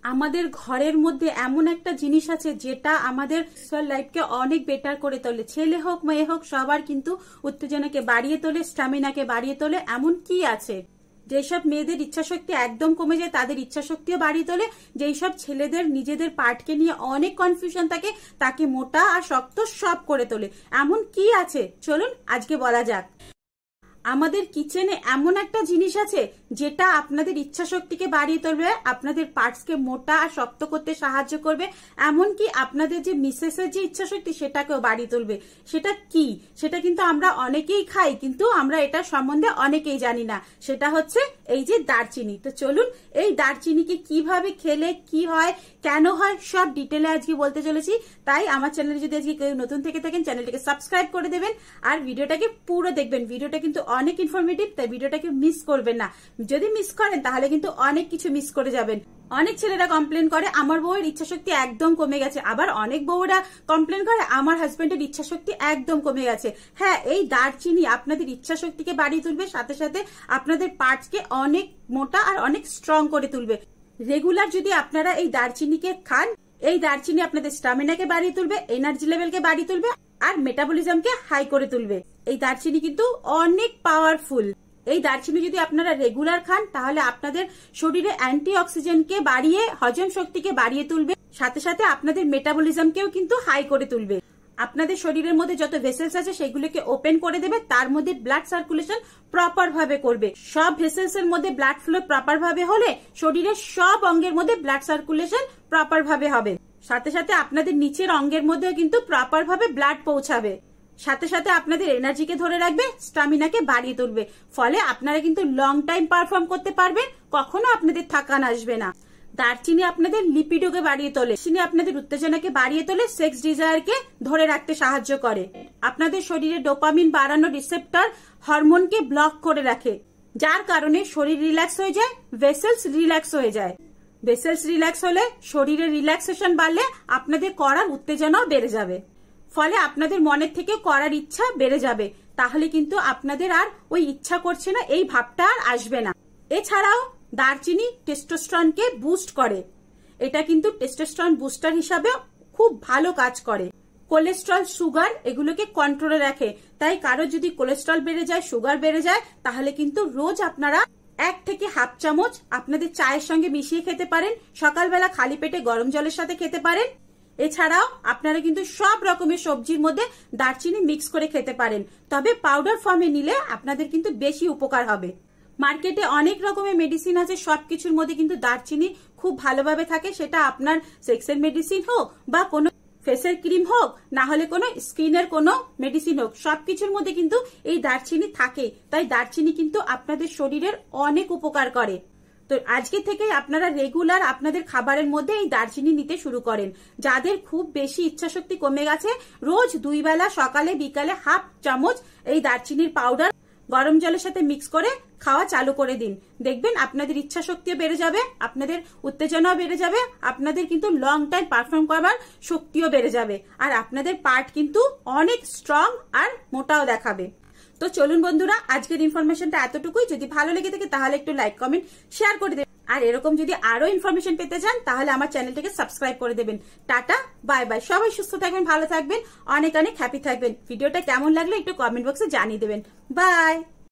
আমাদের ঘরের মধ্যে এমন একটা জিনিস আছে যেটা আমাদের সেক্সুয়াল লাইফকে অনেক বেটার করে তোলে। ছেলে হোক মেয়ে হোক সবার কিন্তু উত্তেজনাকে বাড়িয়ে তোলে, স্ট্যামিনাকে বাড়িয়ে তোলে। এমন কি আছে? যেসব মেয়েদের ইচ্ছা শক্তি একদম কমে যায় তাদের ইচ্ছা শক্তিও বাড়িয়ে তোলে। যেই সব ছেলেদের নিজেদের পার্টকে নিয়ে অনেক কনফিউশন থাকে তাকে মোটা আর শক্ত সব করে তোলে। এমন কি আছে চলুন আজকে বলা যাক। আমাদের কিচেনে এমন একটা জিনিস আছে যেটা আপনাদের ইচ্ছা শক্তিকে বাড়িয়ে তুলবে, আপনাদের পার্টসকে মোটা আর শক্ত করতে সাহায্য করবে, এমনকি আপনাদের যে মিসেসের যে ইচ্ছা শক্তি সেটাকেও বাড়িয়ে তুলবে। সেটা কি? সেটা কিন্তু আমরা অনেকেই খাই, কিন্তু আমরা এটা সম্বন্ধে অনেকেই জানি না। সেটা হচ্ছে এই যে দারচিনি। তো চলুন এই দারচিনিকে কিভাবে খেলে কি হয়, কেন হয়, সব ডিটেলে আজকে বলতে চলেছি। তাই আমার চ্যানেলে যদি আজকে কেউ নতুন থেকে থাকেন চ্যানেলটাকে সাবস্ক্রাইব করে দেবেন আর ভিডিওটাকে পুরো দেখবেন। ভিডিওটা কিন্তু অনেক ইনফরমেটিভ, তাই ভিডিওটাকে মিস করবেন না। যদি মিস করেন তাহলে কিন্তু অনেক কিছু মিস করে যাবেন। অনেক ছেলেরা কমপ্লেন করে আমার বউয়ের ইচ্ছা শক্তি একদম কমে গেছে, আবার অনেক বউরা কমপ্লেন করে আমার হাজবেন্ডের ইচ্ছা শক্তি একদম কমে গেছে। হ্যাঁ, এই দারচিনি আপনাদের ইচ্ছা শক্তিকে বাড়িয়ে তুলবে, সাথে সাথে আপনাদের পার্টসকে অনেক মোটা আর অনেক স্ট্রং করে তুলবে। রেগুলার যদি আপনারা এই দারচিনিকে খান, এই দারচিনি আপনাদের স্ট্যামিনাকে বাড়িয়ে তুলবে, এনার্জি লেভেলকে বাড়িয়ে তুলবে আর মেটাবলিজমকে হাই করে তুলবে। এই দারচিনি কিন্তু অনেক পাওয়ারফুল। এই দারচিনি যদি আপনারা রেগুলার খান তাহলে আপনাদের শরীরে অ্যান্টি অক্সিজেনকে বাড়িয়ে হজম শক্তিকে বাড়িয়ে তুলবে, সাথে সাথে আপনাদের মেটাবলিজমকেও কিন্তু হাই করে তুলবে। আপনাদের শরীরের মধ্যে যত ভেসেলস আছে সেগুলোকে ওপেন করে দেবে, তার মধ্যে ব্লাড সার্কুলেশন প্রপার ভাবে করবে। সব ভেসেলস এর মধ্যে ব্লাড ফ্লো প্রপার ভাবে হলে শরীরের সব অঙ্গের মধ্যে ব্লাড সার্কুলেশন প্রপার ভাবে হবে, সাথে সাথে আপনাদের নিচের অঙ্গের মধ্যেও কিন্তু প্রপার ভাবে ব্লাড পৌঁছাবে, সাথে সাথে আপনাদের এনার্জিকে ধরে রাখবে, স্ট্যামিনাকে বাড়িয়ে তুলবে। ফলে আপনারা কিন্তু লং টাইম পারফর্ম করতে পারবেন, কখনো আপনাদের থাকান আসবে না। দারচিনি আপনাদের লিপিডোকে বাড়িয়ে তোলে, চিনি আপনাদের উত্তেজনাকে বাড়িয়ে তোলে, সেক্স ডিজায়ারকে ধরে রাখতে সাহায্য করে, আপনাদের শরীরে ডোপামিন বাড়ানো রিসেপ্টর হরমোনকে ব্লক করে রাখে, যার কারণে শরীর রিল্যাক্স হয়ে যায়, ভেসেলস রিল্যাক্স হয়ে যায়। ভেসেলস রিল্যাক্স হলে শরীরে রিল্যাক্সেশন বাড়লে আপনাদের করার উত্তেজনাও বেড়ে যাবে, ফলে আপনাদের মনের থেকে করার ইচ্ছা বেড়ে যাবে। তাহলে কিন্তু আপনাদের আর ওই ইচ্ছা করছে না এই ভাবটা আর আসবে না। এছাড়াও দারচিনি টেস্টোস্টেরনকে বুস্ট করে, এটা কিন্তু টেস্টোস্টেরন বুস্টার হিসাবে খুব ভালো কাজ করে। কোলেস্ট্রল, সুগার এগুলোকে কন্ট্রোলে রাখে। তাই কারো যদি কোলেস্ট্রল বেড়ে যায়, সুগার বেড়ে যায়, তাহলে কিন্তু রোজ আপনারা 1 থেকে হাফ চামচ আপনাদের চায়ের সঙ্গে মিশিয়ে খেতে পারেন, সকালবেলা খালি পেটে গরম জলের সাথে খেতে পারেন। এছাড়াও আপনারা কিন্তু সব রকমের সবজির মধ্যে দারচিনি মিক্স করে খেতে পারেন, তবে পাউডার ফর্মে নিলে আপনাদের কিন্তু বেশি উপকার হবে। মার্কেটে অনেক রকমের মেডিসিন আছে, সবকিছুর মধ্যে কিন্তু দারচিনি খুব ভালোভাবে থাকে। সেটা আপনার সেক্সের মেডিসিন হোক বা কোনো ফেসের ক্রিম হোক, না হলে কোনো স্কিনের কোনো মেডিসিন হোক, সবকিছুর মধ্যে কিন্তু এই দারচিনি থাকে। তাই দারচিনি কিন্তু আপনাদের শরীরের অনেক উপকার করে। তো আজকে থেকে আপনারা রেগুলার আপনাদের খাবারের মধ্যে এই দারচিনি নিতে শুরু করেন। যাদের খুব বেশি ইচ্ছাশক্তি কমে গেছে, রোজ 2 বেলা সকালে বিকালে হাফ চামচ এই দারচিনির পাউডার গরম জলের সাথে মিক্স করে খাওয়া চালু করে দিন। দেখবেন আপনাদের ইচ্ছা শক্তিও বেড়ে যাবে, আপনাদের উত্তেজনাও বেড়ে যাবে, আপনাদের কিন্তু লং টাইম পারফর্ম করার শক্তিও বেড়ে যাবে, আর আপনাদের পার্ট কিন্তু অনেক স্ট্রং আর মোটাও দেখাবে। তো চলুন বন্ধুরা, আজকের ইনফরমেশনটা এতটুকুই। যদি ভালো লেগে থাকে তাহলে একটু লাইক, কমেন্ট, শেয়ার করে দেবেন। আর এরকম যদি আরো ইনফরমেশন পেতে চান তাহলে আমার চ্যানেলটাকে সাবস্ক্রাইব করে দেবেন। Tata, bye bye. সবাই সুস্থ থাকবেন, ভালো থাকবেন, অনেক অনেক হ্যাপি থাকবেন। ভিডিওটা কেমন লাগলো একটু কমেন্ট বক্সে জানিয়ে দেবেন। বাই।